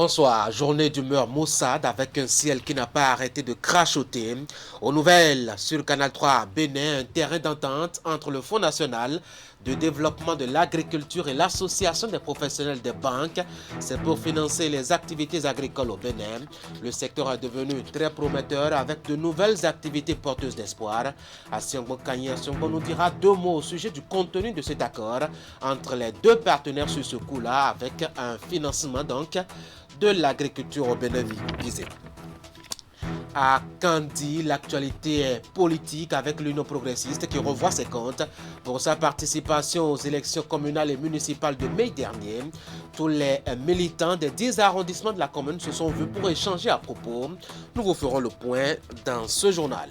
Bonsoir, journée d'humeur maussade avec un ciel qui n'a pas arrêté de crachoter. Aux nouvelles sur Canal 3 Bénin, un terrain d'entente entre le Fonds national de développement de l'agriculture et l'association des professionnels des banques. C'est pour financer les activités agricoles au Bénin. Le secteur est devenu très prometteur avec de nouvelles activités porteuses d'espoir. Asiangbo Kanye Asiangbo nous dira deux mots au sujet du contenu de cet accord entre les deux partenaires sur ce coup-là avec un financement donc de l'agriculture au Bénin visé. À Kandi, l'actualité est politique avec l'Union progressiste qui revoit ses comptes pour sa participation aux élections communales et municipales de mai dernier. Tous les militants des 10 arrondissements de la commune se sont vus pour échanger à propos. Nous vous ferons le point dans ce journal.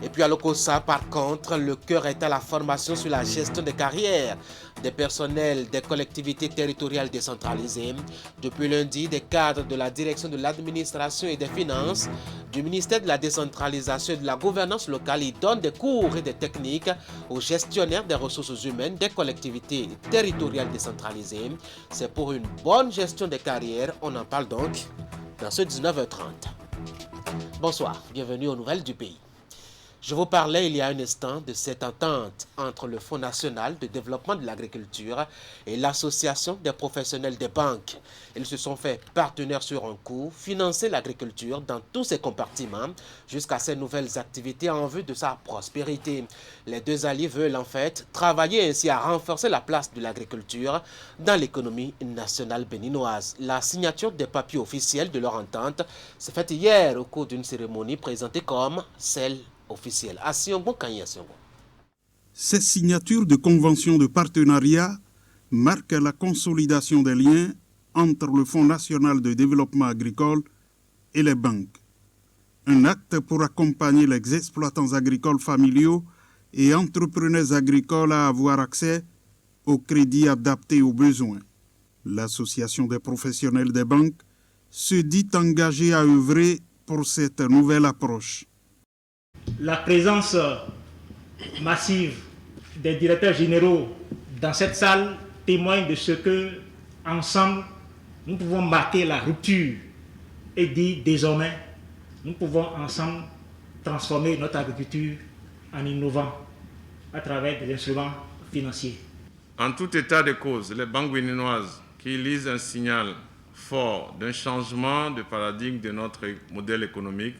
Et puis à l'Okosa, par contre, le cœur est à la formation sur la gestion des carrières des personnels des collectivités territoriales décentralisées. Depuis lundi, des cadres de la direction de l'administration et des finances, du ministère de la décentralisation et de la gouvernance locale y donnent des cours et des techniques aux gestionnaires des ressources humaines des collectivités territoriales décentralisées. C'est pour une bonne gestion des carrières. On en parle donc dans ce 19h30. Bonsoir, bienvenue aux nouvelles du pays. Je vous parlais il y a un instant de cette entente entre le Fonds national de développement de l'agriculture et l'association des professionnels des banques. Ils se sont fait partenaires sur un coup, financer l'agriculture dans tous ses compartiments jusqu'à ces nouvelles activités en vue de sa prospérité. Les deux alliés veulent en fait travailler ainsi à renforcer la place de l'agriculture dans l'économie nationale béninoise. La signature des papiers officiels de leur entente s'est faite hier au cours d'une cérémonie présentée comme celle officielle. Ces signatures de conventions de partenariat marquent la consolidation des liens entre le Fonds national de développement agricole et les banques. Un acte pour accompagner les exploitants agricoles familiaux et entrepreneurs agricoles à avoir accès aux crédits adaptés aux besoins. L'association des professionnels des banques se dit engagée à œuvrer pour cette nouvelle approche. La présence massive des directeurs généraux dans cette salle témoigne de ce que, ensemble, nous pouvons marquer la rupture et dire désormais, nous pouvons ensemble transformer notre agriculture en innovant à travers des instruments financiers. En tout état de cause, les banques béninoises qui lisent un signal fort d'un changement de paradigme de notre modèle économique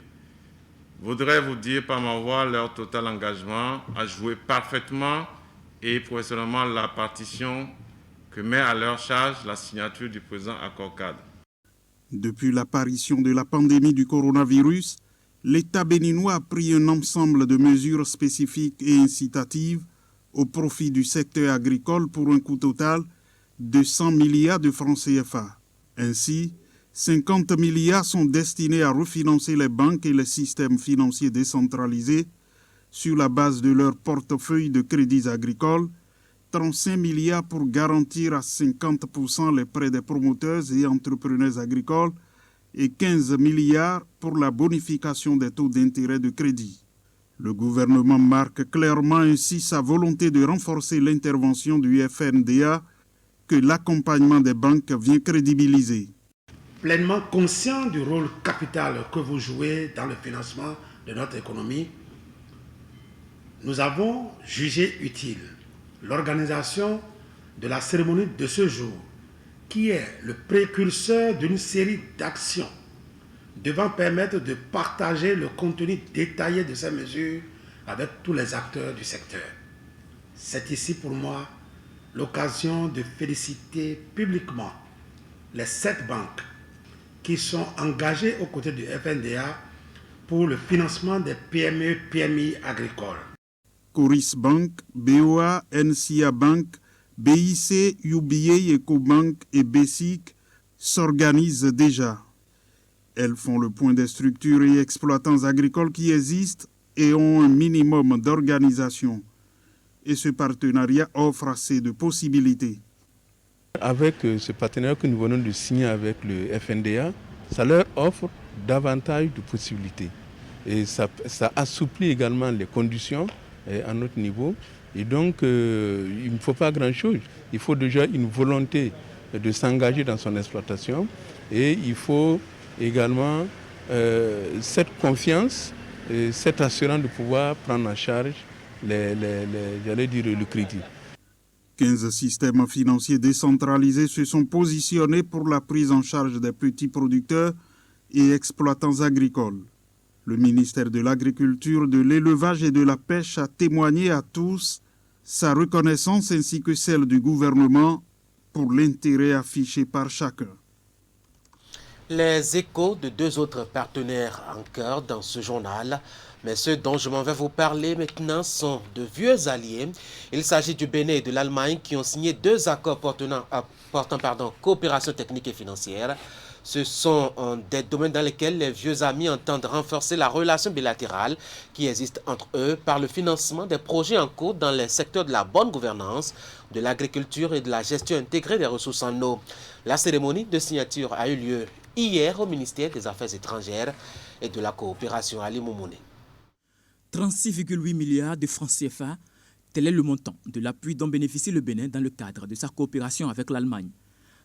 voudrais vous dire par ma voix leur total engagement à jouer parfaitement et professionnellement la partition que met à leur charge la signature du présent accord-cadre. Depuis l'apparition de la pandémie du coronavirus, l'État béninois a pris un ensemble de mesures spécifiques et incitatives au profit du secteur agricole pour un coût total de 100 milliards de francs CFA. Ainsi, 50 milliards sont destinés à refinancer les banques et les systèmes financiers décentralisés sur la base de leur portefeuille de crédits agricoles, 35 milliards pour garantir à 50% les prêts des promoteurs et entrepreneurs agricoles et 15 milliards pour la bonification des taux d'intérêt de crédit. Le gouvernement marque clairement ainsi sa volonté de renforcer l'intervention du FNDA que l'accompagnement des banques vient crédibiliser. Pleinement conscient du rôle capital que vous jouez dans le financement de notre économie, nous avons jugé utile l'organisation de la cérémonie de ce jour, qui est le précurseur d'une série d'actions devant permettre de partager le contenu détaillé de ces mesures avec tous les acteurs du secteur. C'est ici pour moi l'occasion de féliciter publiquement les 7 banques qui sont engagées aux côtés du FNDA pour le financement des PME-PMI agricoles. Coris Bank, BOA, NCA Bank, BIC, UBA, EcoBank et BESIC s'organisent déjà. Elles font le point des structures et exploitants agricoles qui existent et ont un minimum d'organisation. Et ce partenariat offre assez de possibilités. Avec ce partenariat que nous venons de signer avec le FNDA, ça leur offre davantage de possibilités. Et ça assouplit également les conditions à notre niveau. Et donc, il ne faut pas grand-chose. Il faut déjà une volonté de s'engager dans son exploitation. Et il faut également cette confiance, cette assurance de pouvoir prendre en charge le crédit. 15 systèmes financiers décentralisés se sont positionnés pour la prise en charge des petits producteurs et exploitants agricoles. Le ministère de l'Agriculture, de l'Élevage et de la Pêche a témoigné à tous sa reconnaissance ainsi que celle du gouvernement pour l'intérêt affiché par chacun. Les échos de deux autres partenaires en cœur dans ce journal, mais ceux dont je m'en vais vous parler maintenant sont de vieux alliés. Il s'agit du Bénin et de l'Allemagne qui ont signé deux accords portant coopération technique et financière. Ce sont des domaines dans lesquels les vieux amis entendent renforcer la relation bilatérale qui existe entre eux par le financement des projets en cours dans les secteurs de la bonne gouvernance, de l'agriculture et de la gestion intégrée des ressources en eau. La cérémonie de signature a eu lieu hier au ministère des Affaires étrangères et de la coopération à Limoumoune. 36,8 milliards de francs CFA, tel est le montant de l'appui dont bénéficie le Bénin dans le cadre de sa coopération avec l'Allemagne.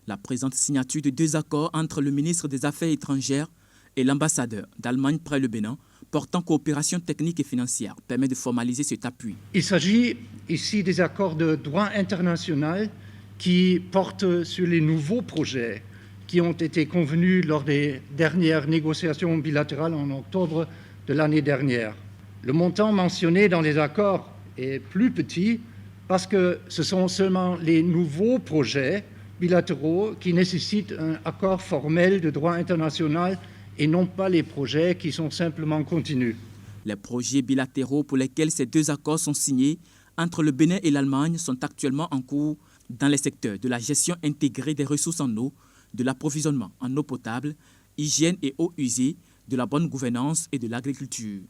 La présente signature de deux accords entre le ministre des Affaires étrangères et l'ambassadeur d'Allemagne près le Bénin portant coopération technique et financière permet de formaliser cet appui. Il s'agit ici des accords de droit international qui portent sur les nouveaux projets qui ont été convenus lors des dernières négociations bilatérales en octobre de l'année dernière. Le montant mentionné dans les accords est plus petit parce que ce sont seulement les nouveaux projets bilatéraux qui nécessitent un accord formel de droit international et non pas les projets qui sont simplement continus. Les projets bilatéraux pour lesquels ces deux accords sont signés entre le Bénin et l'Allemagne sont actuellement en cours dans les secteurs de la gestion intégrée des ressources en eau, de l'approvisionnement en eau potable, hygiène et eau usée, de la bonne gouvernance et de l'agriculture.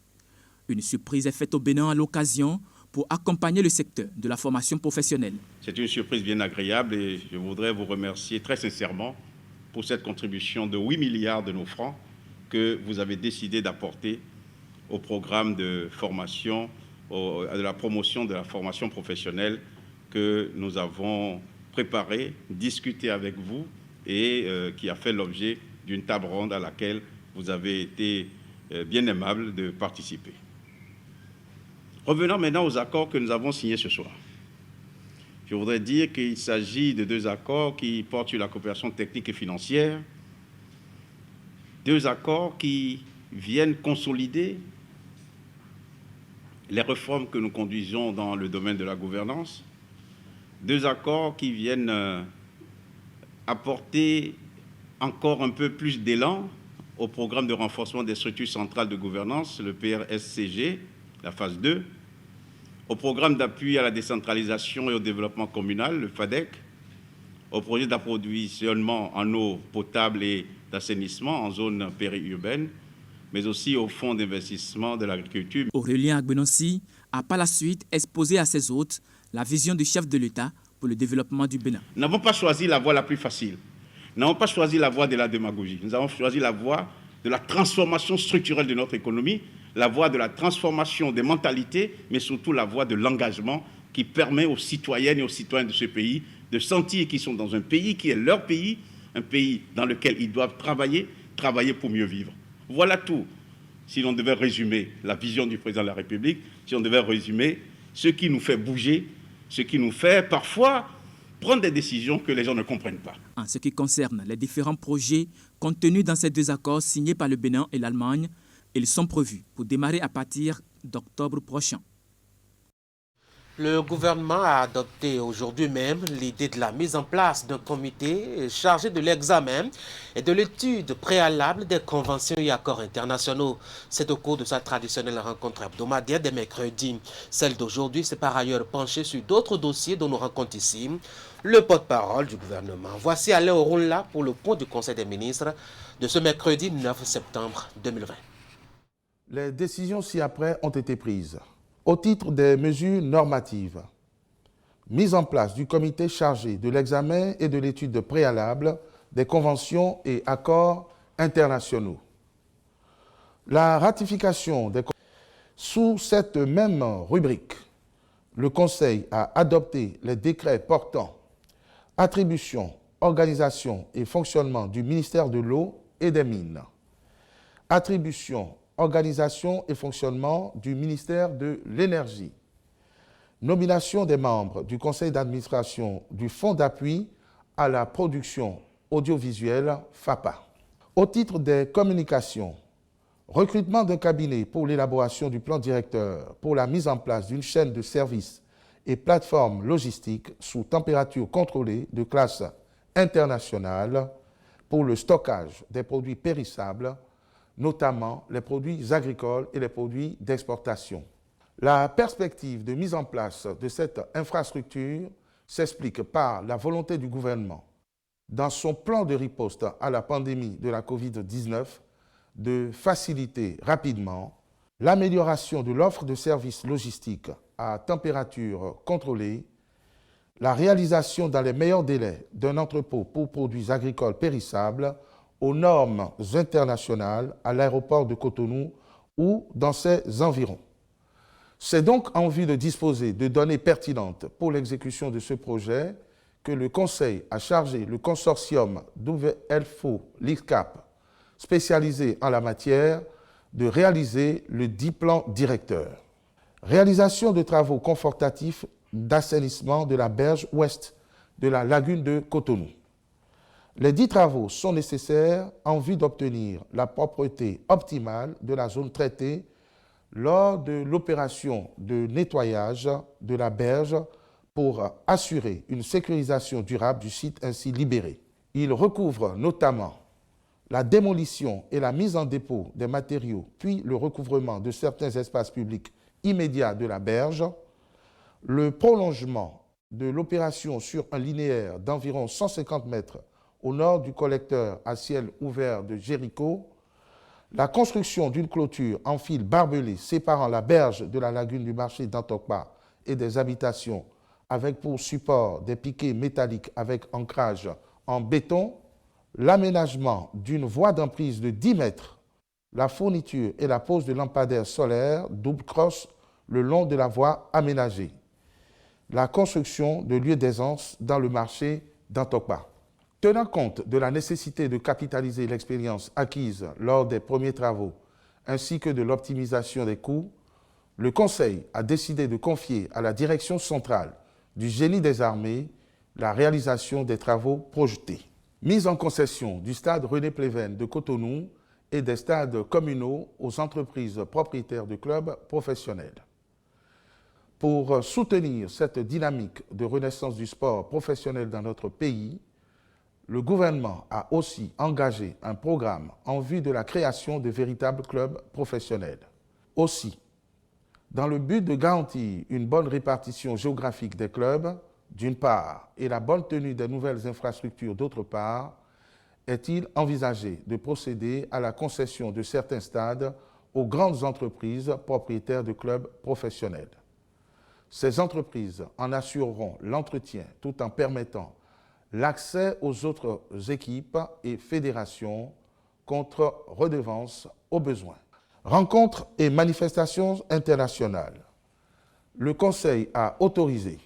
Une surprise est faite au Bénin à l'occasion pour accompagner le secteur de la formation professionnelle. C'est une surprise bien agréable et je voudrais vous remercier très sincèrement pour cette contribution de 8 milliards de nos francs que vous avez décidé d'apporter au programme de formation, de la promotion de la formation professionnelle que nous avons préparé, discuté avec vous et qui a fait l'objet d'une table ronde à laquelle vous avez été bien aimable de participer. Revenons maintenant aux accords que nous avons signés ce soir. Je voudrais dire qu'il s'agit de deux accords qui portent sur la coopération technique et financière, deux accords qui viennent consolider les réformes que nous conduisons dans le domaine de la gouvernance, deux accords qui viennent apporter encore un peu plus d'élan au programme de renforcement des structures centrales de gouvernance, le PRSCG, la phase 2, au programme d'appui à la décentralisation et au développement communal, le FADEC, au projet d'approvisionnement en eau potable et d'assainissement en zone périurbaine, mais aussi au fonds d'investissement de l'agriculture. Aurélien Agbenonsi a par la suite exposé à ses hôtes la vision du chef de l'État pour le développement du Bénin. Nous n'avons pas choisi la voie la plus facile. Nous n'avons pas choisi la voie de la démagogie. Nous avons choisi la voie de la transformation structurelle de notre économie, la voie de la transformation des mentalités, mais surtout la voie de l'engagement qui permet aux citoyennes et aux citoyens de ce pays de sentir qu'ils sont dans un pays qui est leur pays, un pays dans lequel ils doivent travailler pour mieux vivre. Voilà tout. Si l'on devait résumer la vision du président de la République, si on devait résumer ce qui nous fait bouger, ce qui nous fait parfois prendre des décisions que les gens ne comprennent pas. En ce qui concerne les différents projets contenus dans ces deux accords signés par le Bénin et l'Allemagne, ils sont prévus pour démarrer à partir d'octobre prochain. Le gouvernement a adopté aujourd'hui même l'idée de la mise en place d'un comité chargé de l'examen et de l'étude préalable des conventions et accords internationaux. C'est au cours de sa traditionnelle rencontre hebdomadaire des mercredis. Celle d'aujourd'hui s'est par ailleurs penchée sur d'autres dossiers dont nous rencontre ici le porte-parole du gouvernement. Voici Alain Orunla pour le point du Conseil des ministres de ce mercredi 9 septembre 2020. Les décisions ci-après ont été prises. Au titre des mesures normatives, mise en place du comité chargé de l'examen et de l'étude préalable des conventions et accords internationaux. La ratification des sous cette même rubrique, le Conseil a adopté les décrets portant attribution, organisation et fonctionnement du ministère de l'eau et des mines, attribution, organisation et fonctionnement du ministère de l'Énergie, nomination des membres du conseil d'administration du Fonds d'appui à la production audiovisuelle FAPA. Au titre des communications, recrutement d'un cabinet pour l'élaboration du plan directeur pour la mise en place d'une chaîne de services et plateformes logistiques sous température contrôlée de classe internationale pour le stockage des produits périssables, notamment les produits agricoles et les produits d'exportation. La perspective de mise en place de cette infrastructure s'explique par la volonté du gouvernement, dans son plan de riposte à la pandémie de la COVID-19, de faciliter rapidement l'amélioration de l'offre de services logistiques à température contrôlée, la réalisation dans les meilleurs délais d'un entrepôt pour produits agricoles périssables aux normes internationales à l'aéroport de Cotonou ou dans ses environs. C'est donc en vue de disposer de données pertinentes pour l'exécution de ce projet que le Conseil a chargé le consortium d'Ouvelfo l'IRCAP, spécialisé en la matière, de réaliser le dit plan directeur. Réalisation de travaux confortatifs d'assainissement de la berge ouest de la lagune de Cotonou. Les dits travaux sont nécessaires en vue d'obtenir la propreté optimale de la zone traitée lors de l'opération de nettoyage de la berge pour assurer une sécurisation durable du site ainsi libéré. Il recouvre notamment la démolition et la mise en dépôt des matériaux, puis le recouvrement de certains espaces publics immédiats de la berge, le prolongement de l'opération sur un linéaire d'environ 150 mètres au nord du collecteur à ciel ouvert de Jéricho, la construction d'une clôture en fil barbelé séparant la berge de la lagune du marché d'Antokpa et des habitations avec pour support des piquets métalliques avec ancrage en béton, l'aménagement d'une voie d'emprise de 10 mètres, la fourniture et la pose de lampadaires solaires double crosse le long de la voie aménagée, la construction de lieux d'aisance dans le marché d'Antokpa. Tenant compte de la nécessité de capitaliser l'expérience acquise lors des premiers travaux ainsi que de l'optimisation des coûts, le Conseil a décidé de confier à la direction centrale du génie des armées la réalisation des travaux projetés. Mise en concession du stade René Pleven de Cotonou et des stades communaux aux entreprises propriétaires de clubs professionnels. Pour soutenir cette dynamique de renaissance du sport professionnel dans notre pays, le gouvernement a aussi engagé un programme en vue de la création de véritables clubs professionnels. Aussi, dans le but de garantir une bonne répartition géographique des clubs, d'une part, et la bonne tenue des nouvelles infrastructures, d'autre part, est-il envisagé de procéder à la concession de certains stades aux grandes entreprises propriétaires de clubs professionnels. Ces entreprises en assureront l'entretien tout en permettant l'accès aux autres équipes et fédérations contre redevance au besoin. Rencontres et manifestations internationales. Le Conseil a autorisé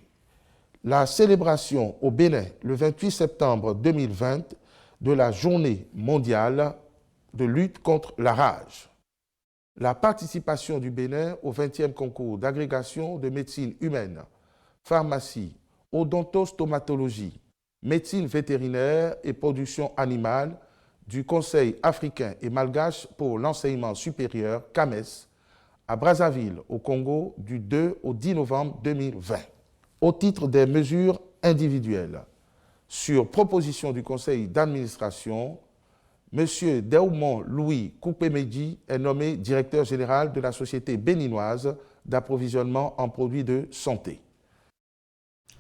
la célébration au Bénin le 28 septembre 2020 de la Journée mondiale de lutte contre la rage. La participation du Bénin au 20e concours d'agrégation de médecine humaine, pharmacie, odontostomatologie, médecine vétérinaire et production animale du Conseil africain et malgache pour l'enseignement supérieur, CAMES, à Brazzaville, au Congo, du 2 au 10 novembre 2020. Au titre des mesures individuelles, sur proposition du conseil d'administration, M. Deumont Louis Koupemedji est nommé directeur général de la société béninoise d'approvisionnement en produits de santé.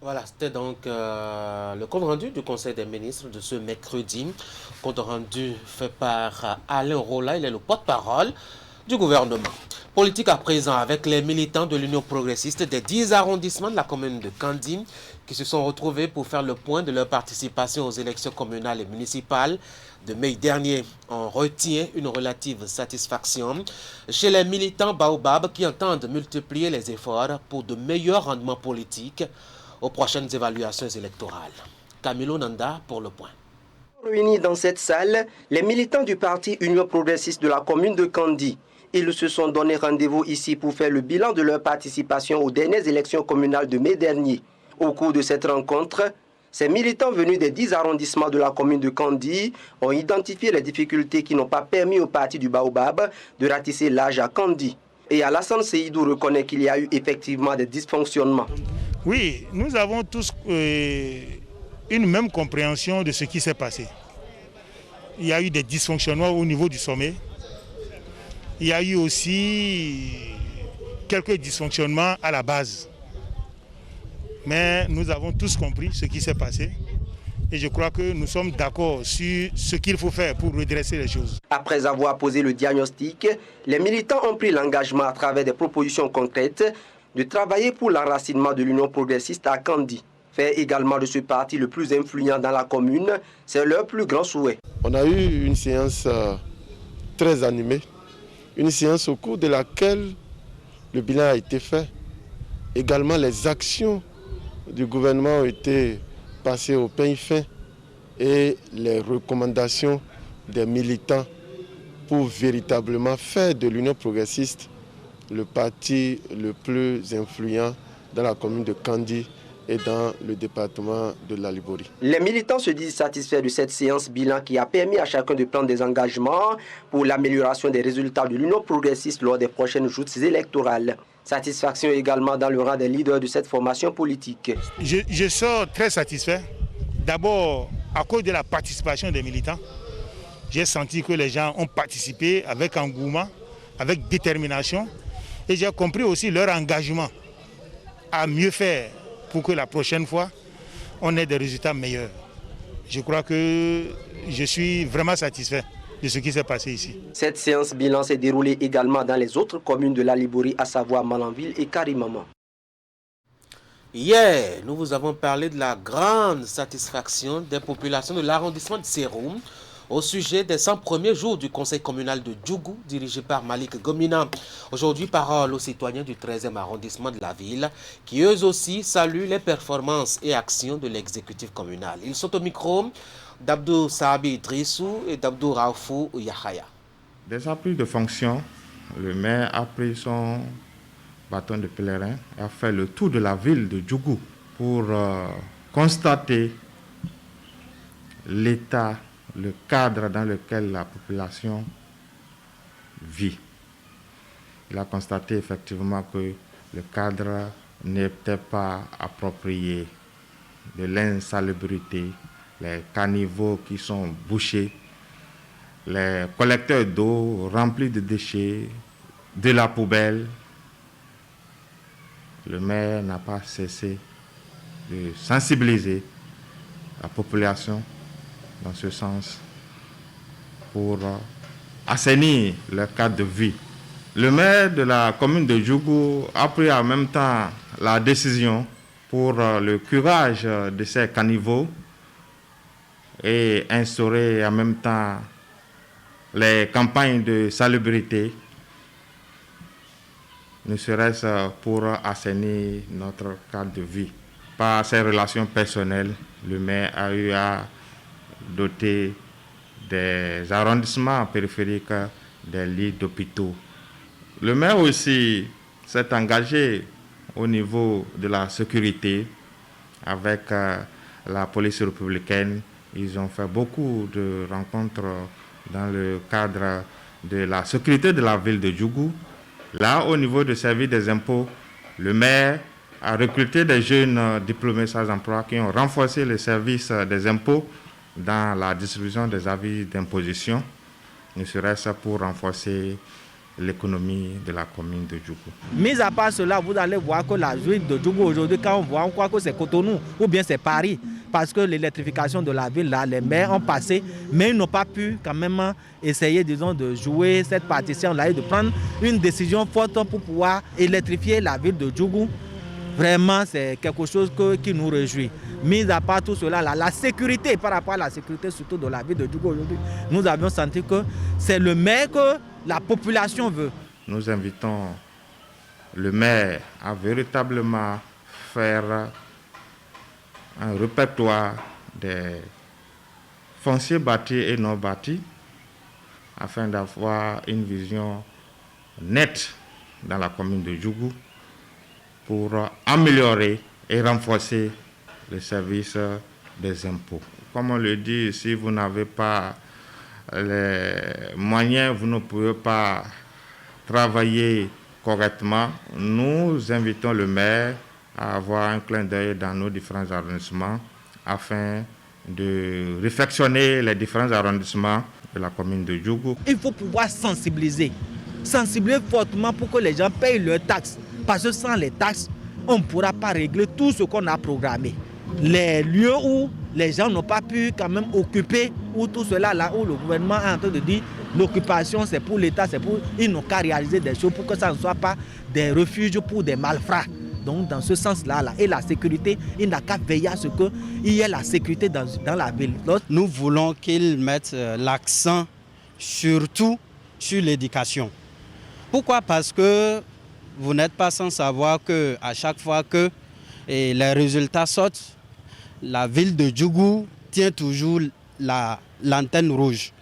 Voilà, c'était donc le compte rendu du Conseil des ministres de ce mercredi. Compte rendu fait par Alain Rolla, il est le porte-parole du gouvernement. Politique à présent avec les militants de l'Union progressiste des 10 arrondissements de la commune de Kandi qui se sont retrouvés pour faire le point de leur participation aux élections communales et municipales de mai dernier. On retient une relative satisfaction chez les militants Baobab qui entendent multiplier les efforts pour de meilleurs rendements politiques aux prochaines évaluations électorales. Camilo Nanda pour le point. Réunis dans cette salle, les militants du parti Union progressiste de la commune de Kandi. Ils se sont donné rendez-vous ici pour faire le bilan de leur participation aux dernières élections communales de mai dernier. Au cours de cette rencontre, ces militants venus des 10 arrondissements de la commune de Kandi ont identifié les difficultés qui n'ont pas permis au parti du Baobab de ratisser l'âge à Kandi. Et Alassane Seydou reconnaît qu'il y a eu effectivement des dysfonctionnements. Oui, nous avons tous une même compréhension de ce qui s'est passé. Il y a eu des dysfonctionnements au niveau du sommet. Il y a eu aussi quelques dysfonctionnements à la base. Mais nous avons tous compris ce qui s'est passé. Et je crois que nous sommes d'accord sur ce qu'il faut faire pour redresser les choses. Après avoir posé le diagnostic, les militants ont pris l'engagement à travers des propositions concrètes de travailler pour l'enracinement de l'Union progressiste à Kandi. Faire également de ce parti le plus influent dans la commune, c'est leur plus grand souhait. On a eu une séance très animée, une séance au cours de laquelle le bilan a été fait. Également, les actions du gouvernement ont été passées au peigne fin et les recommandations des militants pour véritablement faire de l'Union progressiste le parti le plus influent dans la commune de Kandi et dans le département de la Liborie. Les militants se disent satisfaits de cette séance bilan qui a permis à chacun de prendre des engagements pour l'amélioration des résultats de l'Union progressiste lors des prochaines joutes électorales. Satisfaction également dans le rang des leaders de cette formation politique. Je sors très satisfait. D'abord, à cause de la participation des militants, j'ai senti que les gens ont participé avec engouement, avec détermination. Et j'ai compris aussi leur engagement à mieux faire pour que la prochaine fois, on ait des résultats meilleurs. Je crois que je suis vraiment satisfait de ce qui s'est passé ici. Cette séance bilan s'est déroulée également dans les autres communes de la Liborie, à savoir Malanville et Karimama. Hier, nous vous avons parlé de la grande satisfaction des populations de l'arrondissement de Séroum au sujet des 100 premiers jours du conseil communal de Djougou, dirigé par Malik Gomina. Aujourd'hui, parole aux citoyens du 13e arrondissement de la ville, qui eux aussi saluent les performances et actions de l'exécutif communal. Ils sont au micro d'Abdou Sahabi Idrissou et d'Abdou Raoufou Yahaya. Dès sa prise de fonction, le maire a pris son bâton de pèlerin et a fait le tour de la ville de Djougou pour constater l'état, le cadre dans lequel la population vit. Il a constaté effectivement que le cadre n'était pas approprié, de l'insalubrité, les caniveaux qui sont bouchés, les collecteurs d'eau remplis de déchets, de la poubelle. Le maire n'a pas cessé de sensibiliser la population dans ce sens pour assainir leur cadre de vie. Le maire de la commune de Djougou a pris en même temps la décision pour le curage de ces caniveaux et instaurer en même temps les campagnes de salubrité, ne serait-ce pour assainir notre cadre de vie. Par ses relations personnelles, le maire a eu à doter des arrondissements périphériques des lits d'hôpitaux. Le maire aussi s'est engagé au niveau de la sécurité avec la police républicaine. Ils ont fait beaucoup de rencontres dans le cadre de la sécurité de la ville de Djougou Là, au niveau du service des impôts, le maire a recruté des jeunes diplômés sans emploi qui ont renforcé le service des impôts dans la distribution des avis d'imposition, ne serait-ce pour renforcer l'économie de la commune de Djougou. Mis à part cela, vous allez voir que la ville de Djougou aujourd'hui, quand on voit, on croit que c'est Cotonou ou bien c'est Paris. Parce que l'électrification de la ville, là, les maires ont passé, mais ils n'ont pas pu quand même essayer, disons, de jouer cette partition-là et de prendre une décision forte pour pouvoir électrifier la ville de Djougou. Vraiment, c'est quelque chose qui nous réjouit. Mis à part tout cela, là, la sécurité, par rapport à la sécurité, surtout de la ville de Djougou aujourd'hui, nous avions senti que c'est le maire que la population veut. Nous invitons le maire à véritablement faire un répertoire des fonciers bâtis et non bâtis afin d'avoir une vision nette dans la commune de Djougou pour améliorer et renforcer le service des impôts. Comme on le dit, si vous n'avez pas les moyens, vous ne pouvez pas travailler correctement. Nous invitons le maire à avoir un clin d'œil dans nos différents arrondissements afin de réfectionner les différents arrondissements de la commune de Djougou. Il faut pouvoir sensibiliser fortement pour que les gens payent leurs taxes. Parce que sans les taxes, on ne pourra pas régler tout ce qu'on a programmé. Les lieux où les gens n'ont pas pu quand même occuper, ou tout cela là où le gouvernement est en train de dire l'occupation c'est pour l'État, c'est pour... Ils n'ont qu'à réaliser des choses pour que ça ne soit pas des refuges pour des malfrats. Donc dans ce sens-là, et la sécurité, il n'a qu'à veiller à ce qu'il y ait la sécurité dans la ville. Nous voulons qu'ils mettent l'accent surtout sur l'éducation. Pourquoi? Parce que vous n'êtes pas sans savoir qu'à chaque fois que les résultats sortent, la ville de Djougou tient toujours l'antenne rouge.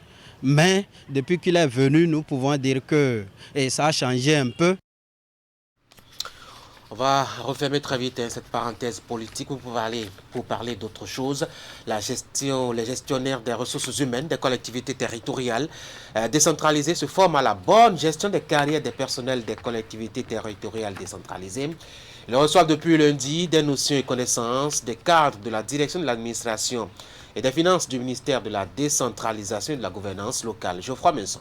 Mais depuis qu'il est venu, nous pouvons dire que ça a changé un peu. On va refermer très vite cette parenthèse politique pour parler d'autre chose. Les gestionnaires des ressources humaines des collectivités territoriales décentralisées se forment à la bonne gestion des carrières des personnels des collectivités territoriales décentralisées. Ils reçoivent depuis lundi des notions et connaissances des cadres de la direction de l'administration et des finances du ministère de la décentralisation et de la gouvernance locale. Geoffroy Menson.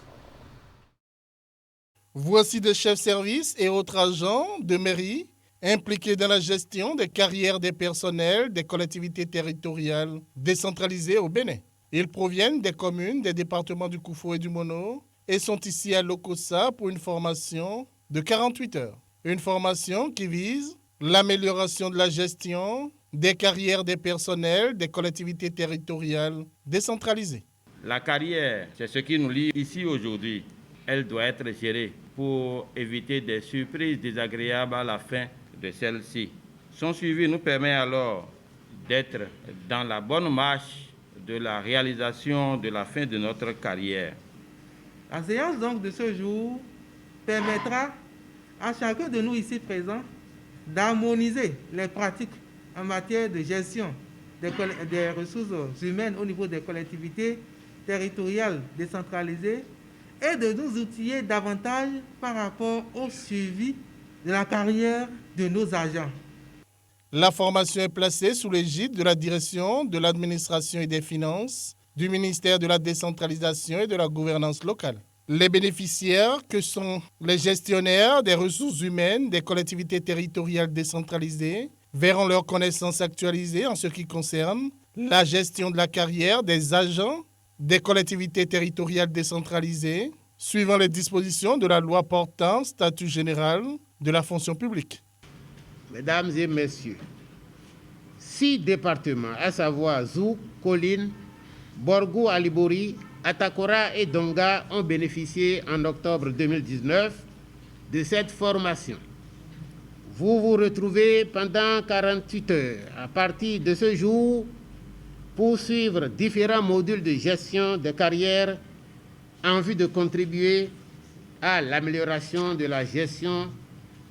Voici des chefs-service et autres agents de mairie impliqués dans la gestion des carrières des personnels des collectivités territoriales décentralisées au Bénin. Ils proviennent des communes, des départements du Koufou et du Mono et sont ici à Lokossa pour une formation de 48 heures. Une formation qui vise l'amélioration de la gestion des carrières des personnels des collectivités territoriales décentralisées. La carrière, c'est ce qui nous lie ici aujourd'hui. Elle doit être gérée pour éviter des surprises désagréables à la fin de celle-ci. Son suivi nous permet alors d'être dans la bonne marche de la réalisation de la fin de notre carrière. La séance donc de ce jour permettra à chacun de nous ici présents d'harmoniser les pratiques en matière de gestion des ressources humaines au niveau des collectivités territoriales décentralisées et de nous outiller davantage par rapport au suivi de la carrière de nos agents. La formation est placée sous l'égide de la direction de l'administration et des finances du ministère de la décentralisation et de la gouvernance locale. Les bénéficiaires, que sont les gestionnaires des ressources humaines des collectivités territoriales décentralisées, verront leurs connaissances actualisées en ce qui concerne la gestion de la carrière des agents des collectivités territoriales décentralisées, suivant les dispositions de la loi portant statut général de la fonction publique. Mesdames et messieurs, 6 départements, à savoir Zou, Colline, Borgou, Alibori, Atakora et Donga ont bénéficié en octobre 2019 de cette formation. Vous vous retrouvez pendant 48 heures à partir de ce jour pour suivre différents modules de gestion de carrière en vue de contribuer à l'amélioration de la gestion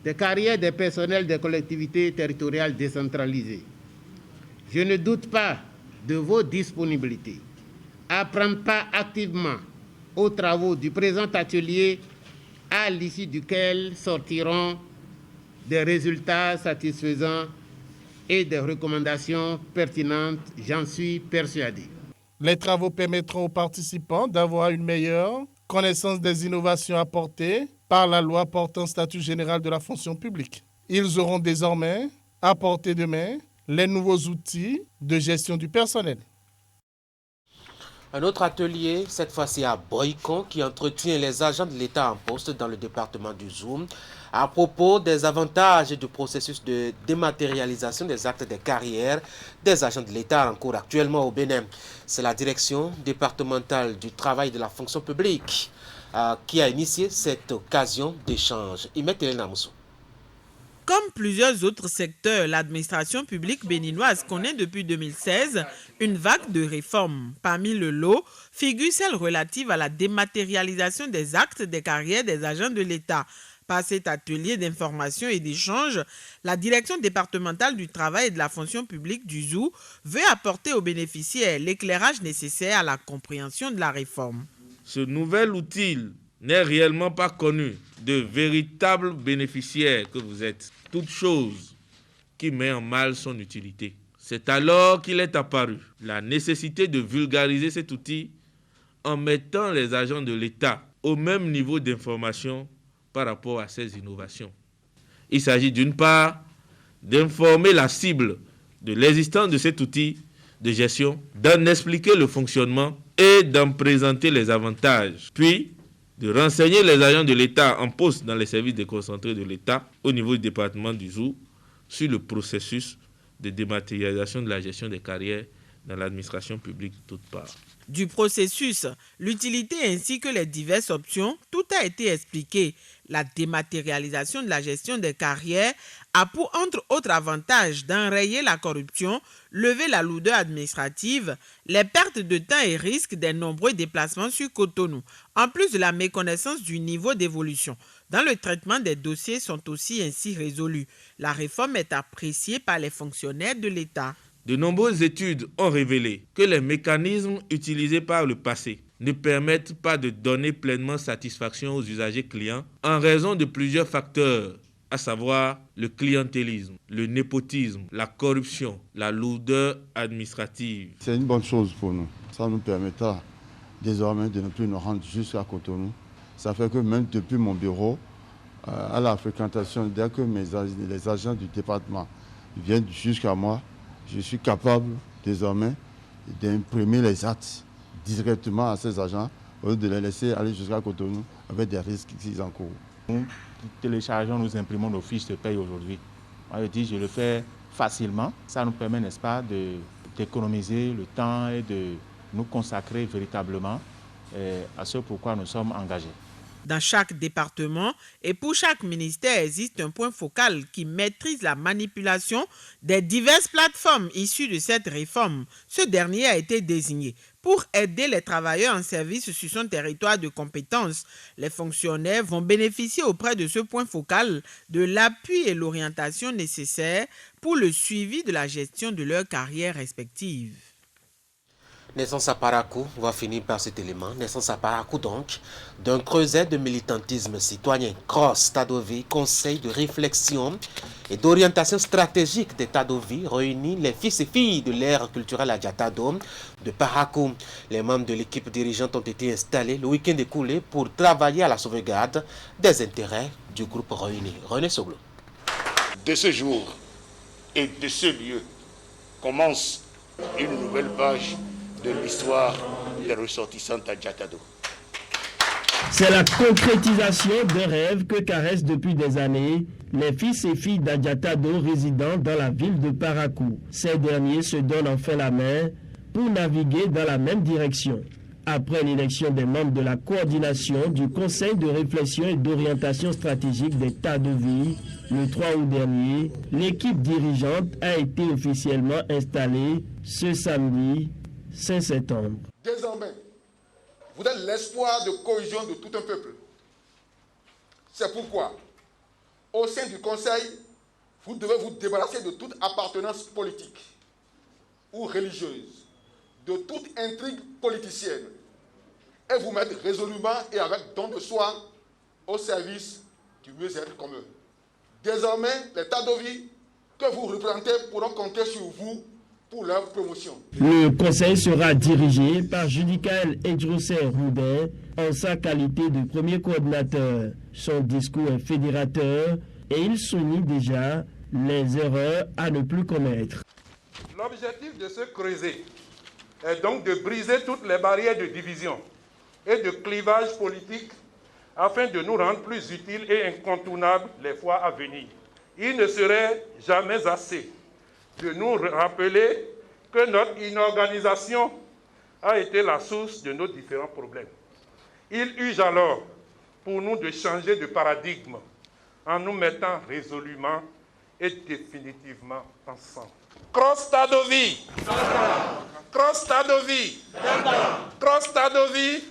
des carrières des personnels des collectivités territoriales décentralisées. Je ne doute pas de vos disponibilités à prendre part activement aux travaux du présent atelier à l'issue duquel sortiront des résultats satisfaisants et des recommandations pertinentes, j'en suis persuadé. Les travaux permettront aux participants d'avoir une meilleure connaissance des innovations apportées par la loi portant statut général de la fonction publique. Ils auront désormais à portée de main les nouveaux outils de gestion du personnel. Un autre atelier, cette fois-ci à Boycon, qui entretient les agents de l'État en poste dans le département du Zoum, à propos des avantages du processus de dématérialisation des actes de carrière des agents de l'État en cours actuellement au Bénin. C'est la direction départementale du travail et de la fonction publique qui a initié cette occasion d'échange. Imet Elena Moussou. Comme plusieurs autres secteurs, l'administration publique béninoise connaît depuis 2016 une vague de réformes. Parmi le lot figure celle relative à la dématérialisation des actes de carrière des agents de l'État. Par cet atelier d'information et d'échange, la direction départementale du travail et de la fonction publique du ZOU veut apporter aux bénéficiaires l'éclairage nécessaire à la compréhension de la réforme. Ce nouvel outil n'est réellement pas connu de véritables bénéficiaires que vous êtes. Toute chose qui met en mal son utilité. C'est alors qu'il est apparu la nécessité de vulgariser cet outil en mettant les agents de l'État au même niveau d'information par rapport à ces innovations. Il s'agit d'une part d'informer la cible de l'existence de cet outil de gestion, d'en expliquer le fonctionnement et d'en présenter les avantages, puis de renseigner les agents de l'État en poste dans les services déconcentrés de l'État au niveau du département du ZOU sur le processus de dématérialisation de la gestion des carrières dans l'administration publique de toutes parts. Du processus, l'utilité ainsi que les diverses options, tout a été expliqué. La dématérialisation de la gestion des carrières a pour entre autres avantages d'enrayer la corruption, lever la lourdeur administrative, les pertes de temps et risques des nombreux déplacements sur Cotonou, en plus de la méconnaissance du niveau d'évolution. Dans le traitement des dossiers sont aussi ainsi résolus. La réforme est appréciée par les fonctionnaires de l'État. De nombreuses études ont révélé que les mécanismes utilisés par le passé ne permettent pas de donner pleinement satisfaction aux usagers clients en raison de plusieurs facteurs, à savoir le clientélisme, le népotisme, la corruption, la lourdeur administrative. C'est une bonne chose pour nous. Ça nous permettra désormais de ne plus nous rendre jusqu'à Cotonou. Ça fait que même depuis mon bureau, à la fréquentation, dès que les agents du département viennent jusqu'à moi, je suis capable désormais d'imprimer les actes directement à ces agents au lieu de les laisser aller jusqu'à Cotonou avec des risques qu'ils encourent. Nous téléchargeons, nous imprimons nos fiches de paye aujourd'hui. Moi, je dis, je le fais facilement. Ça nous permet, n'est-ce pas, d'économiser le temps et de nous consacrer véritablement à ce pourquoi nous sommes engagés. Dans chaque département et pour chaque ministère existe un point focal qui maîtrise la manipulation des diverses plateformes issues de cette réforme. Ce dernier a été désigné pour aider les travailleurs en service sur son territoire de compétence. Les fonctionnaires vont bénéficier auprès de ce point focal de l'appui et l'orientation nécessaires pour le suivi de la gestion de leur carrière respective. Naissance à Parakou, on va finir par cet élément. Naissance à Parakou donc, d'un creuset de militantisme citoyen. CROSS Tadovi, conseil de réflexion et d'orientation stratégique des Tadovi, réunit les fils et filles de l'ère culturelle Adjatado de Parakou. Les membres de l'équipe dirigeante ont été installés le week-end écoulé pour travailler à la sauvegarde des intérêts du groupe réuni. René Soglo. De ce jour et de ce lieu commence une nouvelle page de l'histoire des ressortissants d'Adjatado. C'est la concrétisation d'un rêve que caressent depuis des années les fils et filles d'Adjatado résidant dans la ville de Parakou. Ces derniers se donnent enfin la main pour naviguer dans la même direction. Après l'élection des membres de la coordination du Conseil de réflexion et d'orientation stratégique des Tadovi, le 3 août dernier, l'équipe dirigeante a été officiellement installée ce samedi 5 septembre. Désormais, vous êtes l'espoir de cohésion de tout un peuple. C'est pourquoi, au sein du Conseil, vous devez vous débarrasser de toute appartenance politique ou religieuse, de toute intrigue politicienne, et vous mettre résolument et avec don de soi au service du mieux-être commun. Désormais, les Tadovi que vous représentez pourront compter sur vous pour leur promotion. Le conseil sera dirigé par Judicaël Edjosser-Roudet en sa qualité de premier coordinateur. Son discours est fédérateur et il souligne déjà les erreurs à ne plus commettre. L'objectif de ce creuset est donc de briser toutes les barrières de division et de clivage politique afin de nous rendre plus utiles et incontournables les fois à venir. Il ne serait jamais assez de nous rappeler que notre inorganisation a été la source de nos différents problèmes. Il urge alors pour nous de changer de paradigme en nous mettant résolument et définitivement ensemble. Cross Tadovi! Cross Tadovi! Cross Tadovi!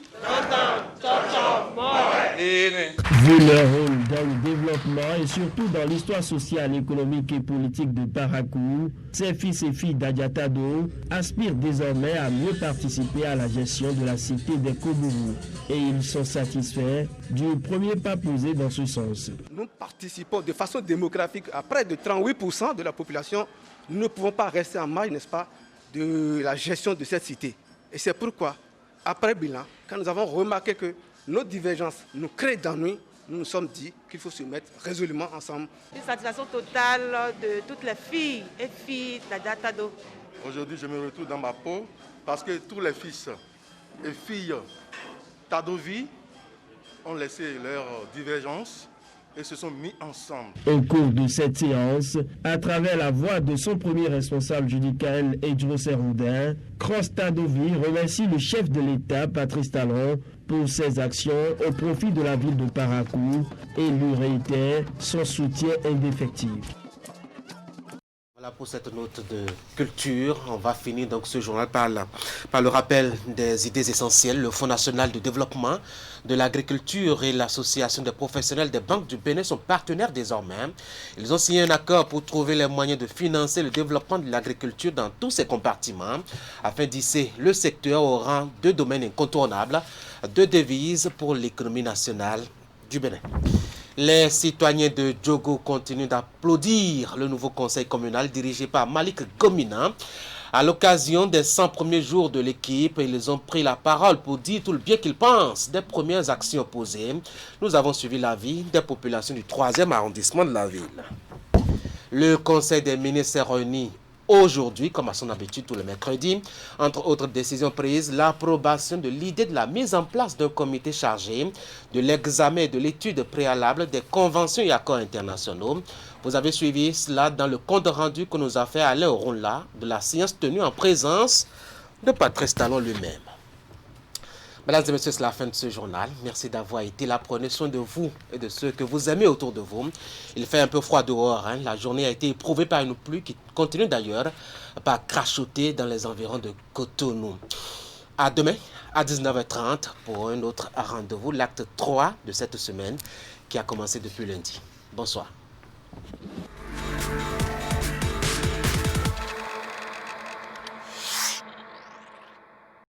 Vu leur rôle dans le développement et surtout dans l'histoire sociale, économique et politique de Parakou, ces fils et filles d'Adjatado aspirent désormais à mieux participer à la gestion de la cité des Kobourou. Et ils sont satisfaits du premier pas posé dans ce sens. Nous participons de façon démographique à près de 38% de la population. Nous ne pouvons pas rester en marge, n'est-ce pas, de la gestion de cette cité. Et c'est pourquoi, après bilan, quand nous avons remarqué que nos divergences nous créent d'ennuis, nous nous sommes dit qu'il faut se mettre résolument ensemble. Une satisfaction totale de toutes les filles et filles d'Adjatado. Aujourd'hui, je me retrouve dans ma peau parce que tous les fils et filles Tadovi ont laissé leurs divergences et se sont mis ensemble. Au cours de cette séance, à travers la voix de son premier responsable Judicaël Edjosser-Roudet, Cross Tadovi remercie le chef de l'État, Patrice Talon, pour ses actions au profit de la ville de Parakou et lui réitère son soutien indéfectible. Voilà pour cette note de culture. On va finir donc ce journal par le rappel des idées essentielles. Le Fonds national de développement de l'agriculture et l'Association des professionnels des banques du Bénin sont partenaires désormais. Ils ont signé un accord pour trouver les moyens de financer le développement de l'agriculture dans tous ses compartiments afin d'hisser le secteur au rang de domaine incontournable de devise pour l'économie nationale du Bénin. Les citoyens de Djogo continuent d'applaudir le nouveau conseil communal dirigé par Malik Gomina. À l'occasion des 100 premiers jours de l'équipe, ils ont pris la parole pour dire tout le bien qu'ils pensent des premières actions posées. Nous avons suivi l'avis des populations du 3e arrondissement de la ville. Le conseil des ministres s'est réuni aujourd'hui, comme à son habitude tous les mercredis. Entre autres décisions prises, l'approbation de l'idée de la mise en place d'un comité chargé de l'examen et de l'étude préalable des conventions et accords internationaux. Vous avez suivi cela dans le compte rendu que nous a fait Alain Oronla de la séance tenue en présence de Patrice Talon lui-même. Mesdames et messieurs, c'est la fin de ce journal. Merci d'avoir été là. Prenez soin de vous et de ceux que vous aimez autour de vous. Il fait un peu froid dehors. La journée a été éprouvée par une pluie qui continue d'ailleurs par crachoter dans les environs de Cotonou. À demain, à 19h30, pour un autre rendez-vous, l'acte 3 de cette semaine qui a commencé depuis lundi. Bonsoir.